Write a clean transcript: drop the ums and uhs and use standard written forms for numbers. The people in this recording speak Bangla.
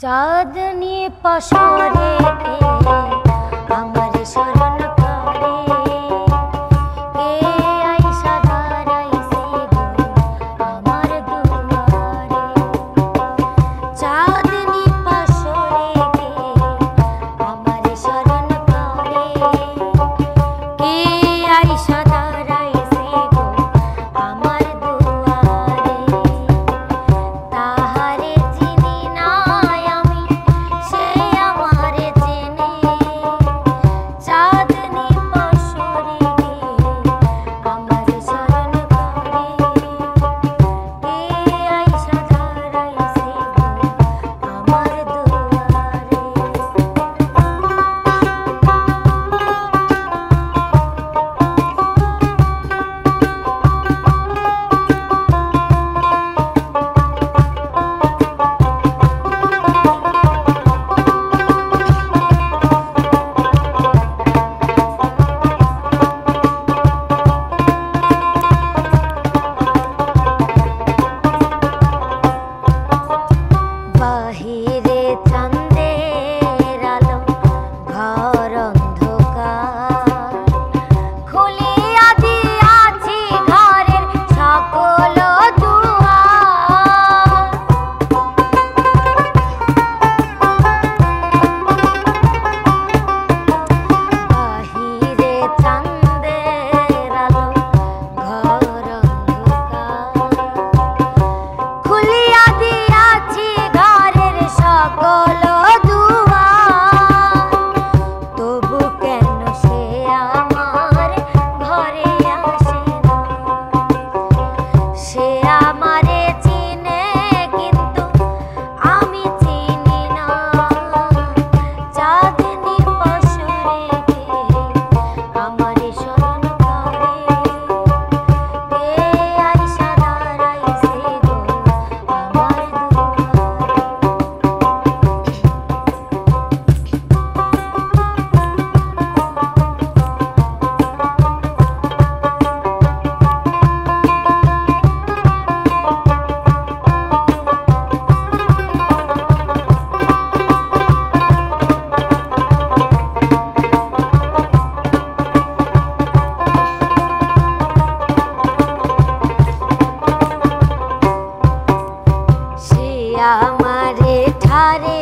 चाँदनी पसरे के हमारे शरण करे के आइसा धराइसे गो हमार दुआरे। चाँदनी पसरे के हमारे शरण करे के आइसा धराइसे गो हमार दुआरे। ताहारे चिनी ना चाँदनी पसरे के हमार शरण करे के आइसा धराइसे गो हमार दुआरे। বাহিরে চাঁদের আলো ঘর অন্ধকার খুলিয়া দিয়াছি ঘরের সকল দুয়ার। বাহিরে চাঁদের আলো ঘর অন্ধকার খুলিয়া দিয়াছি ঘরের সকল দুয়ার। তবু কেন সে আমার ঘরে আসে না? সে আমারে চিনে কিন্তু আমি চিনি না। চাঁদনি পসরে কে আমারে শরণ করে কে আইসা দাঁড়াইছে গো আমার দুয়ারে। সে আমারে ঠারে